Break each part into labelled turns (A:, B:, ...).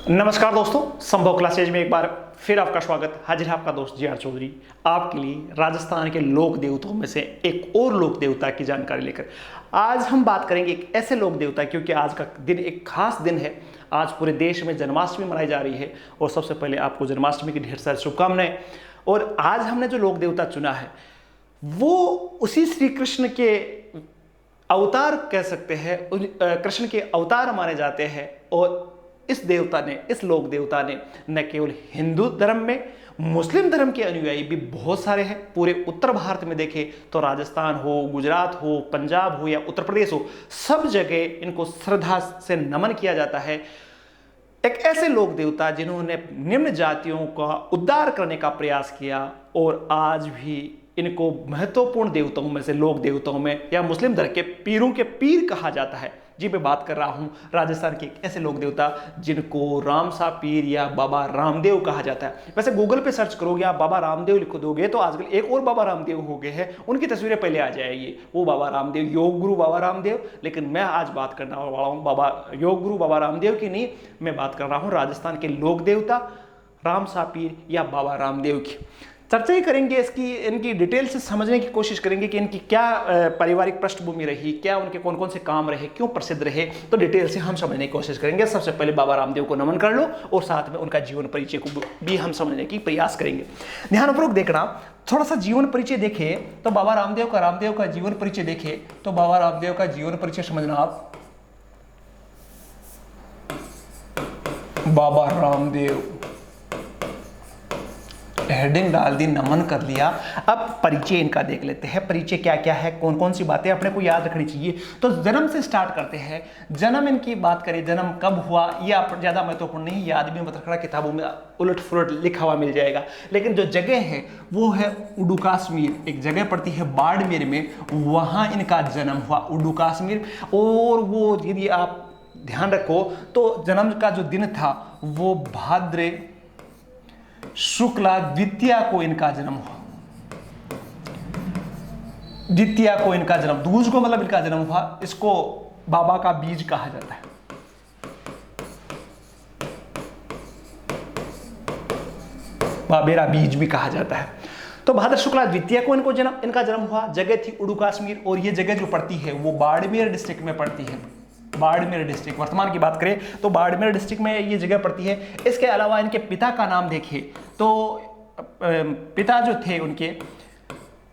A: नमस्कार दोस्तों, संभव क्लासेज में एक बार फिर आपका स्वागत। हाजिर है आपका दोस्त जी.आर. चौधरी आपके लिए राजस्थान के लोक देवताओं में से एक और लोक देवता की जानकारी लेकर। आज हम बात करेंगे एक ऐसे लोक देवता, क्योंकि आज का दिन एक खास दिन है। आज पूरे देश में जन्माष्टमी मनाई जा रही है और सबसे पहले आपको जन्माष्टमी की ढेर सारी शुभकामनाएं। और आज हमने जो लोक देवता चुना है वो उसी श्री कृष्ण के अवतार कह सकते हैं, कृष्ण के अवतार माने जाते हैं। और इस देवता ने, इस लोक देवता ने न केवल हिंदू धर्म में, मुस्लिम धर्म के अनुयायी भी बहुत सारे हैं। पूरे उत्तर भारत में देखें तो राजस्थान हो, गुजरात हो, पंजाब हो या उत्तर प्रदेश हो, सब जगह इनको श्रद्धा से नमन किया जाता है। एक ऐसे लोक देवता जिन्होंने निम्न जातियों का उद्धार करने का प्रयास किया और आज भी इनको महत्वपूर्ण देवताओं में से, लोक देवताओं में या मुस्लिम धर्म के पीरों के पीर कहा जाता है। जी मैं बात कर रहा हूं राजस्थान के एक ऐसे लोक देवता जिनको रामसा पीर या बाबा रामदेव कहा जाता है। वैसे गूगल पे सर्च करोगे आप, बाबा रामदेव लिख दोगे तो आजकल एक और बाबा रामदेव हो गए हैं, उनकी तस्वीरें पहले आ जाएगी। वो बाबा रामदेव, योग गुरु बाबा रामदेव। लेकिन मैं आज बात करने वाला हूँ बाबा योग गुरु बाबा रामदेव की नहीं, मैं बात कर रहा हूँ राजस्थान के लोक देवता रामसा पीर या बाबा रामदेव की। चर्चा ही करेंगे इसकी, इनकी डिटेल से समझने की कोशिश करेंगे कि इनकी क्या पारिवारिक पृष्ठभूमि रही, क्या उनके कौन कौन से काम रहे, क्यों प्रसिद्ध रहे, तो डिटेल से हम समझने की कोशिश करेंगे। सबसे पहले बाबा रामदेव को नमन कर लो और साथ में उनका जीवन परिचय को भी हम समझने की प्रयास करेंगे। ध्यानपूर्वक देखना, थोड़ा सा जीवन परिचय देखें तो बाबा रामदेव का जीवन परिचय देखें तो बाबा रामदेव का जीवन परिचय समझना आप। बाबा रामदेव हेडिंग डाल दी, नमन कर लिया। अब परिचय इनका देख लेते हैं। परिचय क्या क्या है, कौन कौन सी बातें अपने को याद रखनी चाहिए। तो जन्म से स्टार्ट करते हैं। जन्म इनकी बात करें, जन्म कब हुआ यह ज्यादा महत्वपूर्ण नहीं, याद भी मत रखना, किताबों में उलट फुलट लिखा हुआ मिल जाएगा। लेकिन जो जगह है वो है उडू कश्मीर, एक जगह पड़ती है बाड़मेर में, वहां इनका जन्म हुआ, उडू कश्मीर। और वो यदि आप ध्यान रखो तो जन्म का जो दिन था वो भाद्र शुक्ला द्वितीया को इनका जन्म हुआ। द्वितीया को इनका जन्म, दूज को मतलब इनका जन्म हुआ। इसको बाबा का बीज कहा जाता है। बाबेरा बीज भी कहा जाता है। तो भाद्र शुक्ला द्वितीया को इनका जन्म हुआ। जगह थी उडू कश्मीर और ये जगह जो पड़ती है वो बाड़मेर डिस्ट्रिक्ट में पड़ती है। बाड़मेर डिस्ट्रिक्ट, वर्तमान की बात करें तो बाड़मेर डिस्ट्रिक्ट में ये जगह पड़ती है। इसके अलावा इनके पिता का नाम देखें तो पिता जो थे उनके,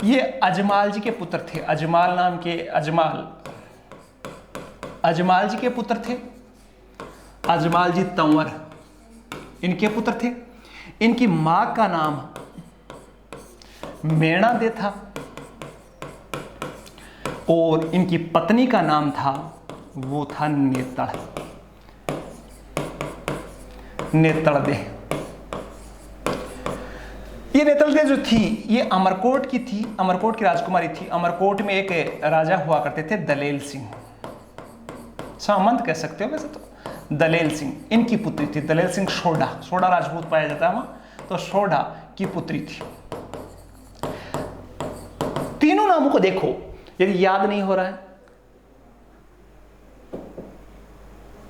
A: ये अजमाल जी के पुत्र थे। अजमाल नाम के, अजमाल जी के पुत्र थे। अजमाल जी तंवर इनके पुत्र थे। इनकी मां का नाम मेणा दे था और इनकी पत्नी का नाम था, वो था नेतड़ दे। ये नेतड़ दे जो थी ये अमरकोट की थी, अमरकोट की राजकुमारी थी। अमरकोट में एक राजा हुआ करते थे दलेल सिंह, सामंत कह सकते हो वैसे तो। दलेल सिंह इनकी पुत्री थी। दलेल सिंह सोडा राजपूत पाया जाता है वहां, तो सोडा की पुत्री थी। तीनों नामों को देखो, यदि याद नहीं हो रहा है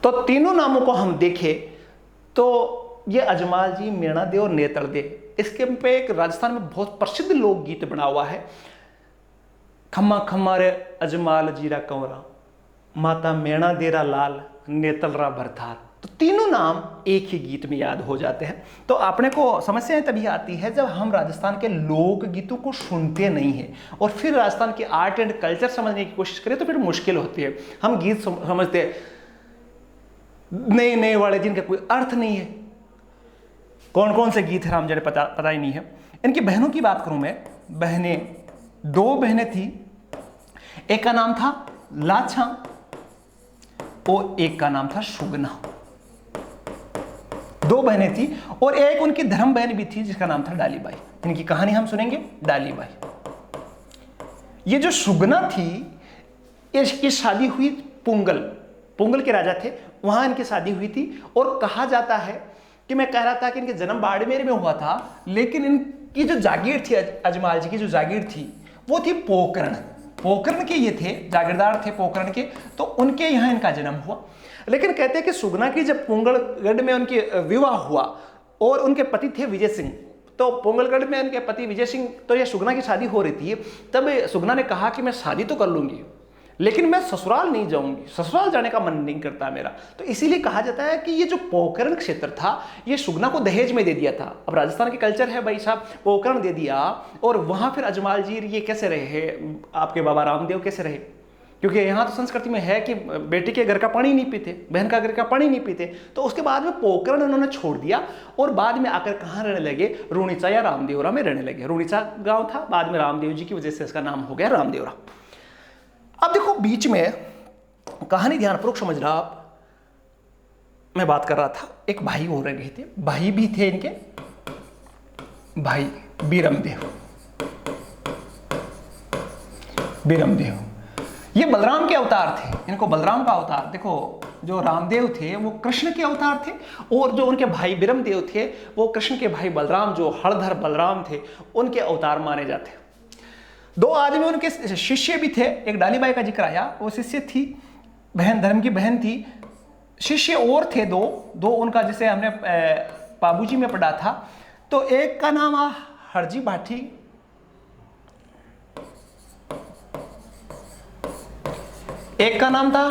A: तो तीनों नामों को हम देखें तो ये अजमाल जी, मेणा दे और नेतड़ दे, इसके पे एक राजस्थान में बहुत प्रसिद्ध लोकगीत बना हुआ है। खम्मा खम्मा रे अजमाल जीरा कंवरा, माता मेणा देरा लाल, नेतलरा भरथार। तो तीनों नाम एक ही गीत में याद हो जाते हैं। तो अपने को समस्याएं तभी आती है जब हम राजस्थान के लोक गीतों को सुनते नहीं है और फिर राजस्थान के आर्ट एंड कल्चर समझने की कोशिश करें तो फिर मुश्किल होती है। हम गीत समझते नए नए वाले जिनका कोई अर्थ नहीं है। कौन कौन से गीत है हम जरा पता ही नहीं है। इनकी बहनों की बात करूं मैं, बहनें, दो बहनें थी। एक का नाम था लाछा और एक का नाम था सुगना। दो बहनें थी और एक उनकी धर्म बहन भी थी जिसका नाम था डालीबाई। इनकी कहानी हम सुनेंगे, डालीबाई। ये जो सुगना थी इसकी शादी हुई पुंगल के राजा थे, वहां इनकी शादी हुई थी। और कहा जाता है कि मैं कह रहा था कि इनके जन्म बाड़मेर में हुआ था, लेकिन इनकी जो जागीर थी, अजमाल जी की जो जागीर थी वो थी पोकरण। पोकरण के ये थे, जागीरदार थे पोकरण के, तो उनके यहाँ इनका जन्म हुआ। लेकिन कहते हैं कि सुगना की जब पोंगलगढ़ में उनकी विवाह हुआ और उनके पति थे विजय सिंह, तो पोंगलगढ़ में उनके पति विजय सिंह, तो ये सुगना की शादी हो रही थी, तब सुगना ने कहा कि मैं शादी तो कर लूंगी लेकिन मैं ससुराल नहीं जाऊंगी, ससुराल जाने का मन नहीं करता मेरा। तो इसीलिए कहा जाता है कि ये जो पोकरण क्षेत्र था ये सुगना को दहेज में दे दिया था। अब राजस्थान के कल्चर है भाई साहब, पोकरण दे दिया और वहां फिर अजमाल जी ये कैसे रहे, आपके बाबा रामदेव कैसे रहे, क्योंकि यहाँ तो संस्कृति में है कि बेटी के घर का पानी नहीं पीते, बहन का घर का पानी नहीं पीते। तो उसके बाद में पोकरण उन्होंने छोड़ दिया और बाद में आकर कहाँ रहने लगे, रूणीचा या रामदेवरा में रहने लगे। रूणीचा गांव था, बाद में रामदेव जी की वजह से इसका नाम हो गया रामदेवरा। अब देखो बीच में कहानी ध्यानपूर्वक समझना आप, मैं बात कर रहा था, एक भाई हो रहे थे, भाई भी थे इनके, भाई बीरमदेव, बीरमदेव ये बलराम के अवतार थे, इनको बलराम का अवतार, देखो जो रामदेव थे वो कृष्ण के अवतार थे और जो उनके भाई बीरमदेव थे वो कृष्ण के भाई बलराम, जो हरधर बलराम थे, उनके अवतार माने जाते। दो आदमी उनके शिष्य भी थे, एक डालीबाई का जिक्र आया, वो शिष्य थी, बहन, धर्म की बहन थी। शिष्य और थे दो उनका, जिसे हमने बाबूजी में पढ़ा था। तो एक का नाम हरजी भाटी, एक का नाम था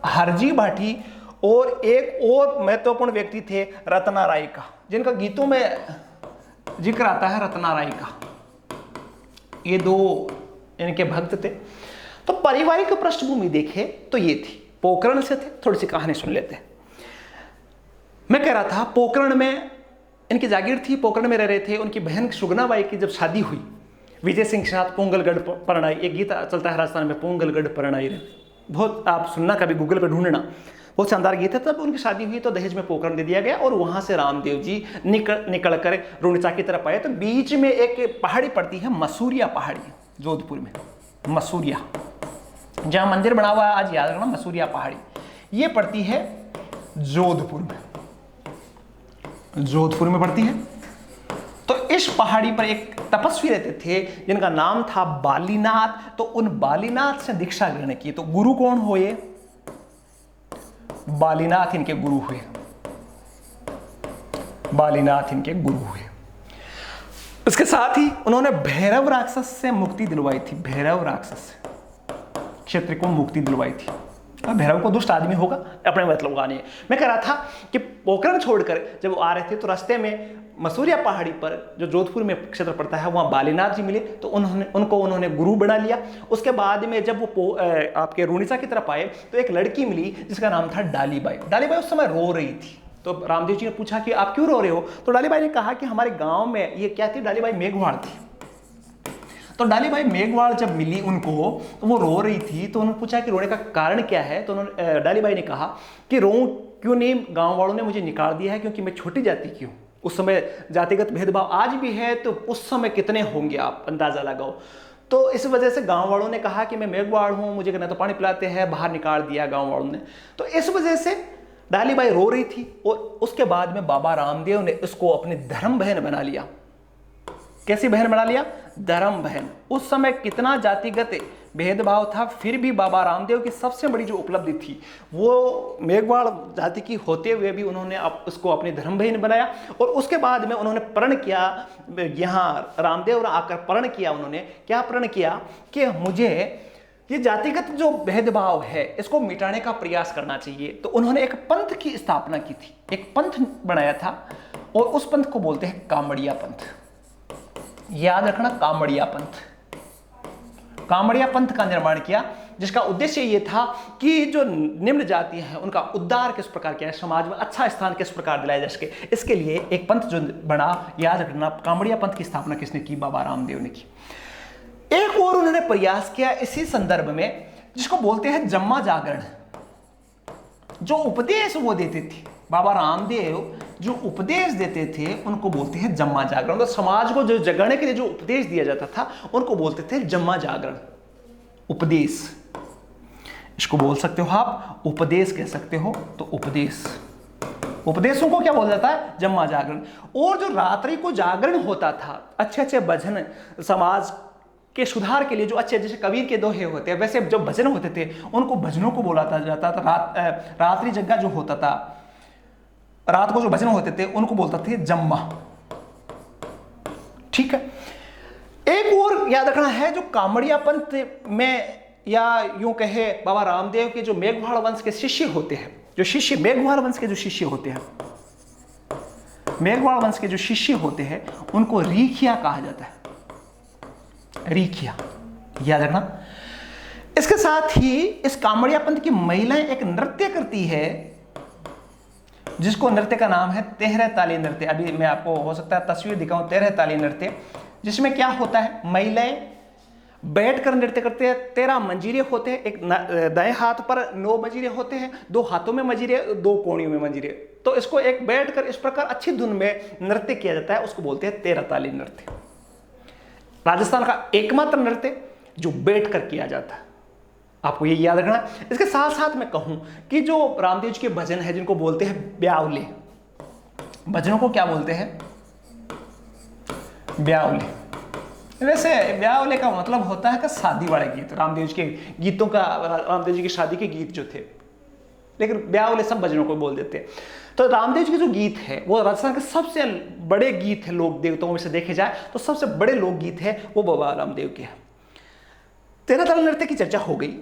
A: हरजी भाटी और एक और महत्वपूर्ण व्यक्ति थे रत्ना राय का, जिनका गीतों में जिक्र आता है रत्ना राय का। ये दो इनके भक्त थे। तो पारिवारिक पृष्ठभूमि देखे तो ये थी, पोकरण से थे। थोड़ी सी कहानी सुन लेते हैं। मैं कह रहा था पोकरण में इनकी जागीर थी, पोकरण में रह रहे थे। उनकी बहन सुगनाबाई की जब शादी हुई विजय सिंह के साथ, पोंगलगढ़ परणाई, एक गीत चलता है राजस्थान में, पोंगलगढ़ परणाई रे, बहुत आप सुनना कभी गूगल पर ढूंढना, बहुत शानदार गीत है। तब उनकी शादी हुई तो दहेज में पोकरण दे दिया गया और वहां से रामदेव जी निकल कर रूणीचा की तरफ आए। तो बीच में एक पहाड़ी पड़ती है, मसूरिया पहाड़ी, जोधपुर में मसूरिया, जहां मंदिर बना हुआ है, आज याद रखना, मसूरिया पहाड़ी ये पड़ती है जोधपुर में, जोधपुर में पड़ती है। तो इस पहाड़ी पर एक तपस्वी रहते थे जिनका नाम था बालीनाथ। तो उन बालीनाथ से दीक्षा ग्रहण की। तो गुरु कौन हुए, बालीनाथ इनके गुरु हुए, बालीनाथ इनके गुरु हुए। इसके साथ ही उन्होंने भैरव राक्षस से मुक्ति दिलवाई थी, भैरव राक्षस से क्षेत्र को मुक्ति दिलवाई थी। अब भैरव को दुष्ट आदमी होगा, अपने मतलब लगाने। मैं कह रहा था कि पोकरण छोड़कर जब वो आ रहे थे तो रास्ते में मसूरिया पहाड़ी पर, जो जोधपुर में क्षेत्र पड़ता है, वहाँ बालीनाथ जी मिले। तो उन्होंने गुरु बना लिया। उसके बाद में जब वो आपके रूणीचा की तरफ आए तो एक लड़की मिली जिसका नाम था डालीबाई। डालीबाई उस समय रो रही थी। तो रामदेव जी ने पूछा कि आप क्यों रो रहे हो? तो डालीबाई ने कहा कि हमारे गाँव में ये क्या थी, डालीबाई मेघवाड़ थी। तो डालीबाई मेघवाड़ जब मिली उनको तो वो रो रही थी। तो उन्होंने पूछा कि रोने का कारण क्या है? तो उन्होंने डालीबाई ने कहा कि रो क्यों नहीं, गांव वालों ने मुझे निकाल दिया है क्योंकि मैं छोटी जाति की हूँ। उस समय जातिगत भेदभाव आज भी है, तो उस समय कितने होंगे आप अंदाजा लगाओ। तो इस वजह से गांव वालों ने कहा कि मैं मेघवाड़ हूँ, मुझे न तो पानी पिलाते हैं, बाहर निकाल दिया गाँव वालों ने। तो इस वजह से डालीबाई रो रही थी और उसके बाद में बाबा रामदेव ने इसको अपनी धर्म बहन बना लिया। कैसी बहन बना लिया? धर्म बहन। उस समय कितना जातिगत भेदभाव था, फिर भी बाबा रामदेव की सबसे बड़ी जो उपलब्धि थी वो मेघवाड़ जाति की होते हुए भी उन्होंने उसको अपनी धर्म बहन बनाया। और उसके बाद में उन्होंने प्रण किया, यहाँ रामदेव आकर प्रण किया। उन्होंने क्या प्रण किया कि मुझे ये जातिगत जो भेदभाव है इसको मिटाने का प्रयास करना चाहिए। तो उन्होंने एक पंथ की स्थापना की थी, एक पंथ बनाया था और उस पंथ को बोलते हैं कामड़िया पंथ। याद रखना, कामड़िया पंथ। कामड़िया पंथ का निर्माण किया जिसका उद्देश्य ये था कि जो निम्न जाति हैं उनका उद्धार किस प्रकार किया है, समाज में अच्छा स्थान किस प्रकार दिलाया जा सके। इसके लिए एक पंथ जो बना, याद रखना, कामड़िया पंथ की स्थापना किसने की? बाबा रामदेव ने की। एक और उन्होंने प्रयास किया इसी संदर्भ में जिसको बोलते हैं जम्मा जागरण। जो उपदेश वो देते थे, बाबा रामदेव जो उपदेश देते थे उनको बोलते हैं जम्मा जागरण। तो समाज को जो जगाने के लिए जो उपदेश दिया जाता था उनको बोलते थे जम्मा जागरण, उपदेश। इसको बोल सकते हो आप, उपदेश कह सकते हो। तो उपदेश, उपदेशों को क्या बोला जाता है? जम्मा जागरण। और जो रात्रि को जागरण होता था, अच्छे अच्छे भजन समाज के सुधार के लिए जो अच्छे, जैसे कबीर के दोहे होते हैं, वैसे जो भजन होते थे उनको भजनों को बोला जाता था। रात्रि जग्गा जो होता था, रात को जो भजन होते थे उनको बोलते थे जम्मा। ठीक है। एक और याद रखना है, जो कामड़िया पंथ में या यूं कहे बाबा रामदेव के जो मेघवाड़ वंश के शिष्य होते हैं, जो शिष्य मेघवाड़ वंश के जो शिष्य होते हैं, मेघवाड़ वंश के जो शिष्य होते हैं उनको रीखिया कहा जाता है। रीखिया, याद रखना। इसके साथ ही इस कामड़िया पंथ की महिलाएं एक नृत्य करती है, जिसको नृत्य का नाम है तेहरे ताली नृत्य। अभी मैं आपको हो सकता है तस्वीर दिखाऊं, तेहरे ताली नृत्य, जिसमें क्या होता है, महिलाएं बैठकर नृत्य करते हैं। 13 मंजीरे होते हैं, एक दाएं हाथ पर 9 मंजीरे होते हैं, 2 हाथों में मंजीरे, 2 कोणियों में मंजीरे। तो इसको एक बैठकर इस प्रकार अच्छी धुन में नृत्य किया जाता है, उसको बोलते हैं तेहरा ताली नृत्य। राजस्थान का एकमात्र नृत्य जो बैठकर किया जाता है, आपको ये याद रखना। इसके साथ साथ मैं कहूं कि जो रामदेव जी के भजन है जिनको बोलते हैं ब्यावले, भजनों को क्या बोलते हैं, ब्यावले। वैसे ब्यावले का मतलब होता है कि शादी वाले गीत, रामदेव जी के गीतों का, रामदेव जी की शादी के गीत जो थे, लेकिन ब्यावले सब भजनों को बोल देते हैं। तो रामदेव जी के जो गीत है वो राजस्थान के सबसे बड़े गीत है, लोक देवताओं में से देखे जाए तो सबसे बड़े लोक गीत है वो बाबा रामदेव के हैं। तेरह ताल नृत्य की चर्चा हो गई।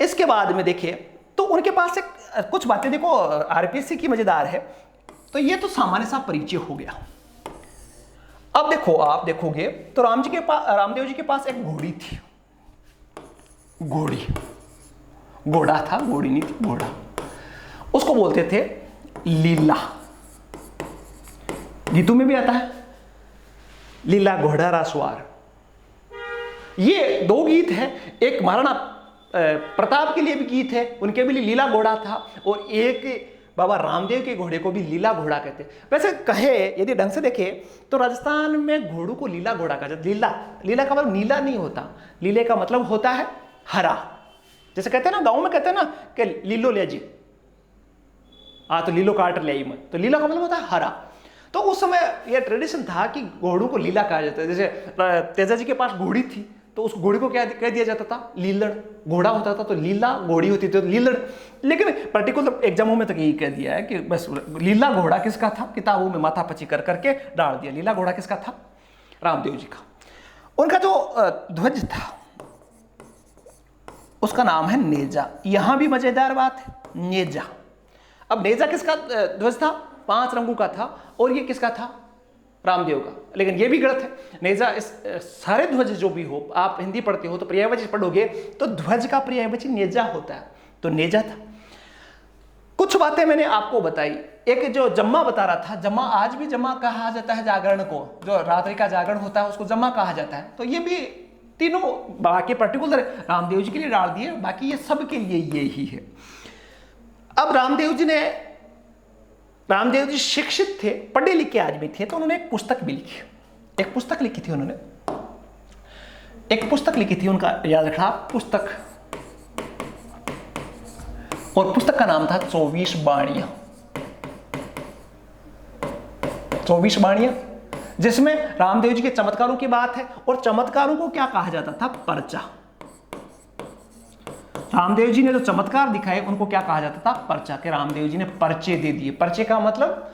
A: इसके बाद में देखिए तो उनके पास एक कुछ बातें देखो आरपीएससी की मजेदार है। तो ये तो सामान्य सा परिचय हो गया। अब देखो, आप देखोगे तो रामदेव जी के पास एक घोड़ी थी, घोड़ा था, घोड़ी नहीं थी, घोड़ा। उसको बोलते थे लीला। गीतों में भी आता है लीला घोड़ा रासवार। ये 2 गीत है, एक महाराणा प्रताप के लिए भी गीत है, उनके भी लिए लीला घोड़ा था, और एक बाबा रामदेव के घोड़े को भी लीला घोड़ा कहते हैं। वैसे कहे यदि ढंग से देखे तो राजस्थान में घोड़ों को लीला घोड़ा कहा जाता है। लीला का मतलब नीला नहीं होता, लीले का मतलब होता है हरा। जैसे कहते हैं ना, गांव में कहते हैं ना कि लीलो ले जी, तो लीलो काट ले आई मत, तो लीला का मतलब होता है हरा। तो उस समय यह ट्रेडिशन था कि घोड़ों को लीला कहा जाता है। जैसे तेजा जी के पास घोड़ी थी तो उस घोड़ी को क्या कह दिया जाता था, लीलड़। घोड़ा होता था तो लीला, घोड़ी होती थी तो लीलड़। लेकिन पर्टिकुलर एग्जामों में तक यही कह दिया है कि बस लीला घोड़ा किसका था, किताबों में माथा पची कर करके डाल दिया। लीला घोड़ा किसका था, रामदेव जी का। उनका जो ध्वज था उसका नाम है नेजा। यहां भी मजेदार बात है, नेजा। अब नेजा किसका ध्वज था, 5 रंगों का था, और ये किसका था, रामदेव का। लेकिन ये भी गलत है। नेजा इस सारे ध्वज जो भी हो, आप हिंदी पढ़ते हो तो पर्यायवाची पढ़ोगे तो ध्वज का पर्यायवाची नेजा होता है, तो नेजा था। कुछ बातें मैंने आपको बताई। एक जो जम्मा बता रहा था, जम्मा आज भी जम्मा कहा जाता है जागरण को, जो रात्रि का जागरण होता है उसको जम्मा कहा जाता है। तो ये भी तीनों बाकी पर्टिकुलर रामदेव जी के लिए डाल दिए, बाकी ये सब के लिए यही है। अब रामदेव जी शिक्षित थे, पढ़े लिखे आदमी थे, तो उन्होंने एक पुस्तक भी लिखी। एक पुस्तक लिखी थी उन्होंने, एक पुस्तक लिखी थी, उनका याद रखना पुस्तक, और पुस्तक का नाम था 24 बाणियां। 24 बाणियां, जिसमें रामदेव जी के चमत्कारों की बात है। और चमत्कारों को क्या कहा जाता था, पर्चा। रामदेव जी ने जो चमत्कार दिखाए उनको क्या कहा जाता था, पर्चा। के रामदेव जी ने पर्चे दे दिए। पर्चे का मतलब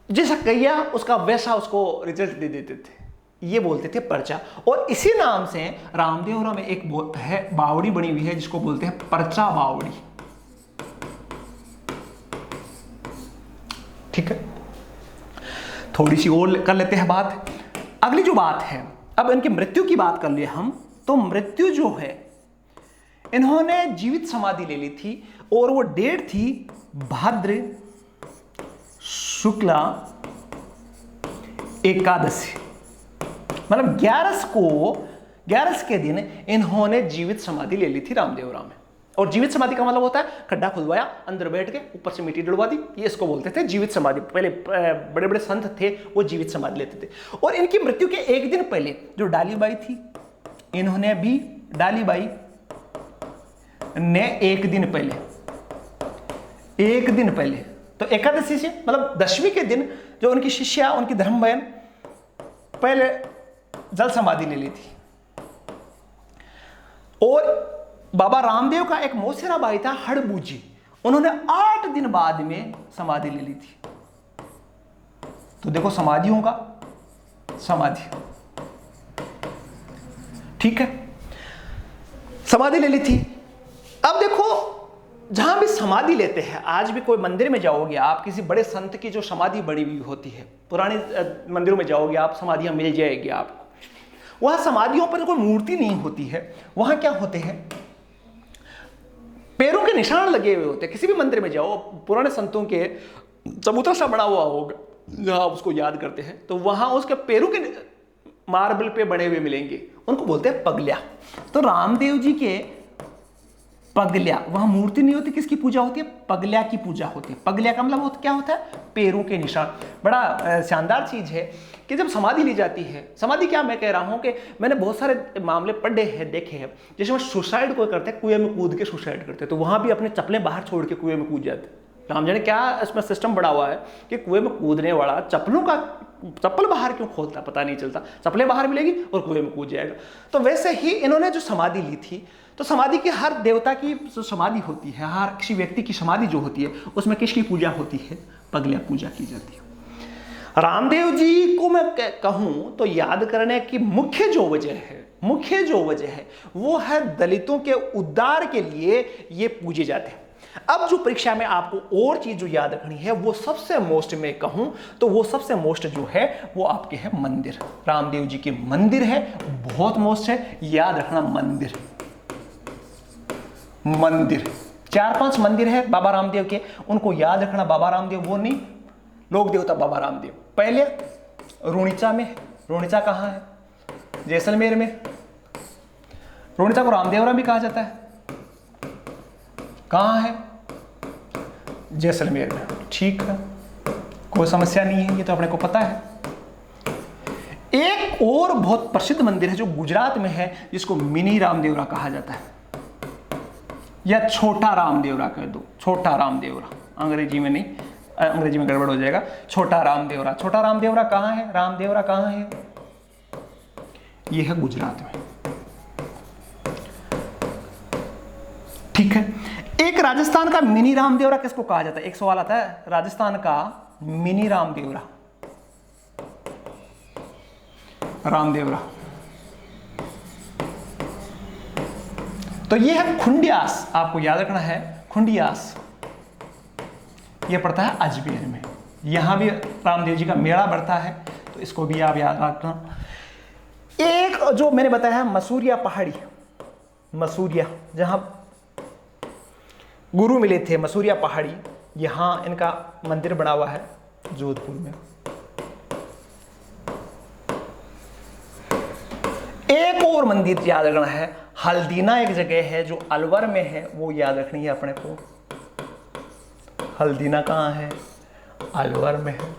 A: जैसा किया उसका वैसा उसको रिजल्ट दे देते थे, ये बोलते थे पर्चा। और इसी नाम से रामदेवरा में एक है बावड़ी बनी हुई है जिसको बोलते हैं पर्चा बावड़ी। ठीक है, थोड़ी सी और कर लेते हैं बात। अगली जो बात है, अब इनकी मृत्यु की बात कर लिए हम, तो मृत्यु जो है, इन्होंने जीवित समाधि ले ली थी, और वो डेट थी भाद्र शुक्ला एकादशी, मतलब 11 के दिन इन्होंने जीवित समाधि ले ली थी रामदेवरा में। और जीवित समाधि का मतलब होता है खड्डा खुदवाया, अंदर बैठ के ऊपर से मिट्टी डलवा दी, ये इसको बोलते थे जीवित समाधि। पहले बड़े बड़े संत थे वो जीवित समाधि लेते थे। और इनकी मृत्यु के 1 दिन पहले जो डालीबाई थी, इन्होंने भी, डालीबाई ने 1 दिन पहले, तो एकादशी से मतलब 10वीं के दिन जो उनकी शिष्या, उनकी धर्म बहन पहले जल समाधि ले ली थी। और बाबा रामदेव का एक मौसेरा भाई था हड़बूजी, उन्होंने 8 दिन बाद में समाधि ले ली थी। तो देखो समाधियों का समाधि, ठीक है, समाधि ले ली थी। अब देखो जहां भी समाधि लेते हैं, आज भी कोई मंदिर में जाओगे आप, किसी बड़े संत की जो समाधि बनी हुई होती है, पुराने मंदिरों में जाओगे आप, समाधियां मिल जाएगी आपको। वहां समाधियों पर कोई मूर्ति नहीं होती है, वहां क्या होते हैं, पैरों के निशान लगे हुए होते हैं। किसी भी मंदिर में जाओ, पुराने संतों के चबूतरा सा बना हुआ होगा जहां आप उसको याद करते हैं, तो वहां उसके पैरों के मार्बल पे बने हुए मिलेंगे, उनको बोलते हैं पगल्या। तो रामदेव जी के पगल्या, वहां मूर्ति नहीं होती, किसकी पूजा होती है, पगल्या की पूजा होती है। पगल्या का मतलब क्या होता है, पैरों के निशान। बड़ा शानदार चीज है कि जब समाधि ली जाती है, समाधि क्या मैं कह रहा हूं कि मैंने बहुत सारे मामले पढ़े हैं, देखे हैं, जैसे वो सुसाइड कोई करते हैं, कुएं में कूद के सुसाइड करते हैं, तो वहां भी अपने चप्पलें बाहर छोड़ के कुएं में कूद जाते हैं। राम जाने क्या इसमें सिस्टम बड़ा हुआ है कि कुएं में कूदने वाला चप्पल बाहर क्यों खोलता, पता नहीं चलता, चप्पलें बाहर मिलेगी और कुएं में कूद जाएगा। तो वैसे ही इन्होंने जो समाधि ली थी, तो समाधि की हर देवता की जो समाधि होती है, हर किसी व्यक्ति की समाधि जो होती है, उसमें किसकी पूजा होती है, पगल्या पूजा की जाती है। रामदेव जी को मैं कहूं तो याद करने की मुख्य जो वजह है वो है दलितों के उद्धार के लिए ये पूजे जाते हैं। अब जो परीक्षा में आपको और चीज जो याद रखनी है, वो सबसे मोस्ट में कहूं तो वो सबसे मोस्ट जो है वो आपके है मंदिर। रामदेव जी के मंदिर है, बहुत मोस्ट है, याद रखना मंदिर। 4-5 मंदिर है बाबा रामदेव के, उनको याद रखना। बाबा रामदेव वो नहीं, लोक देवता बाबा रामदेव। पहले रुणिचा में, रुणिचा कहाँ है, जैसलमेर में। रुणिचा को रामदेवरा भी कहा जाता है, कहाँ है, जैसलमेर में। ठीक है, कोई समस्या नहीं है, ये तो अपने को पता है। एक और बहुत प्रसिद्ध मंदिर है जो गुजरात में है, जिसको मिनी रामदेवरा कहा जाता है, या छोटा रामदेवरा कह दो, छोटा रामदेवरा, अंग्रेजी में नहीं, अंग्रेजी में गड़बड़ हो जाएगा, छोटा रामदेवरा। छोटा रामदेवरा कहाँ है, रामदेवरा कहाँ है, यह है गुजरात में। ठीक है, एक राजस्थान का मिनी रामदेवरा किसको कहा जाता है, एक सवाल आता है, राजस्थान का मिनी रामदेवरा, रामदेवरा तो ये है खुंडियास, आपको याद रखना है खुंडियास, ये पड़ता है अजमेर में। यहां भी रामदेव जी का मेला बढ़ता है, तो इसको भी आप याद रखना। एक जो मैंने बताया है मसूरिया पहाड़ी, मसूरिया जहां गुरु मिले थे, मसूरिया पहाड़ी, यहां इनका मंदिर बना हुआ है जोधपुर में। एक और मंदिर याद रखना है, हल्दीना एक जगह है जो अलवर में है, वो याद रखनी है अपने को। हल्दीना कहाँ है, अलवर में है।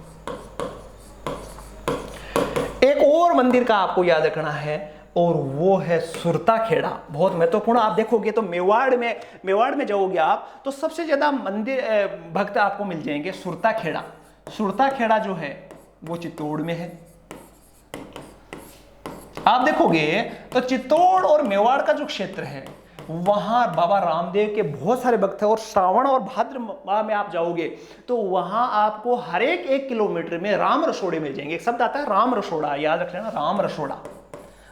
A: एक और मंदिर का आपको याद रखना है, और वो है सुरता खेड़ा, बहुत महत्वपूर्ण। आप देखोगे तो मेवाड़ में जाओगे आप, तो सबसे ज्यादा मंदिर भक्त आपको मिल जाएंगे सुरता खेड़ा। सुरता खेड़ा जो है वो चित्तौड़ में है। आप देखोगे तो चित्तौड़ और मेवाड़ का जो क्षेत्र है, वहां बाबा रामदेव के बहुत सारे भक्त हैं। और श्रावण और भाद्र माह में आप जाओगे तो वहां आपको हर एक 1 किलोमीटर में राम रसोड़े मिल जाएंगे। एक शब्द आता है राम रसोड़ा, याद रख लेना, राम रसोड़ा।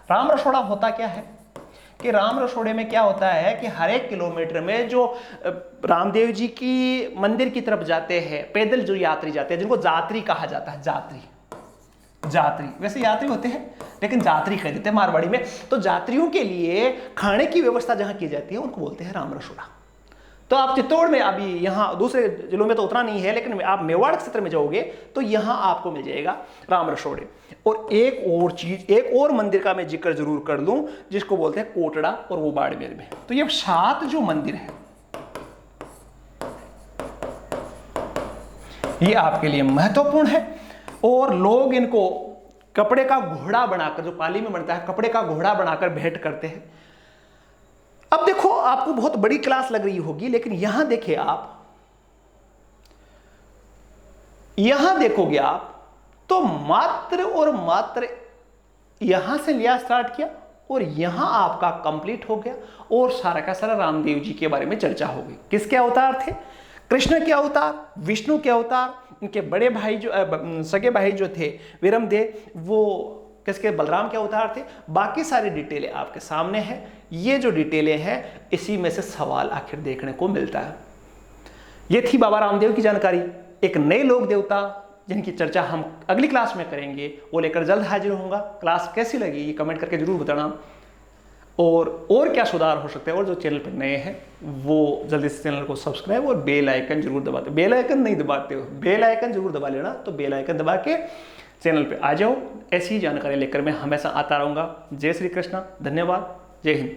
A: राम रसोड़ा होता क्या है कि राम रसोड़े में क्या होता है कि हर 1 किलोमीटर में जो रामदेव जी की मंदिर की तरफ जाते हैं, पैदल जो यात्री जाते हैं, जिनको जात्री कहा जाता है, जात्री वैसे यात्री होते हैं लेकिन जात्री कह देते हैं मारवाड़ी में। तो जात्रियों के लिए खाने की व्यवस्था जहां की जाती है उनको बोलते हैं राम रसोड़ा। तो आप चित्तौड़ में, अभी यहाँ दूसरे जिलों में तो उतना नहीं है, लेकिन आप मेवाड़ क्षेत्र में जाओगे तो यहाँ आपको मिल जाएगा राम रसोड़े। और एक और चीज, एक और मंदिर का मैं जिक्र जरूर कर दूं, जिसको बोलते हैं कोटड़ा, और वो बाड़मेर में। तो ये 7 जो मंदिर है ये आपके लिए महत्वपूर्ण है। और लोग इनको कपड़े का घोड़ा बनाकर, जो पाली में बनता है, कपड़े का घोड़ा बनाकर भेंट करते हैं। अब देखो, आपको बहुत बड़ी क्लास लग रही होगी, लेकिन यहां देखिए आप, यहां देखोगे आप तो मात्र और मात्र यहाँ से लिया स्टार्ट किया और यहाँ आपका कंप्लीट हो गया और सारा का सारा रामदेव जी के बारे में चर्चा हो गई। किसके अवतार थे? कृष्ण के अवतार, विष्णु के अवतार, उनके बड़े भाई जो सगे भाई जो थे वीरमदेव, वो किसके? बलराम के अवतार थे। बाकी सारी डिटेलें आपके सामने हैं। ये जो डिटेलें हैं इसी में से सवाल आखिर देखने को मिलता है। ये थी बाबा रामदेव की जानकारी। एक नए लोक देवता जिनकी चर्चा हम अगली क्लास में करेंगे वो लेकर जल्द हाजिर होऊंगा। क्लास कैसी लगी ये कमेंट करके जरूर बताना, और क्या सुधार हो सकते हैं। और जो चैनल पर नए हैं वो जल्दी से चैनल को सब्सक्राइब और बेल आइकन जरूर दबाते। बेल आइकन नहीं दबाते हो, बेल आइकन जरूर दबा लेना। तो बेल आइकन दबा के चैनल पे आ जाओ। ऐसी जानकारी लेकर मैं हमेशा आता रहूँगा। जय श्री कृष्णा, धन्यवाद, जय हिंद।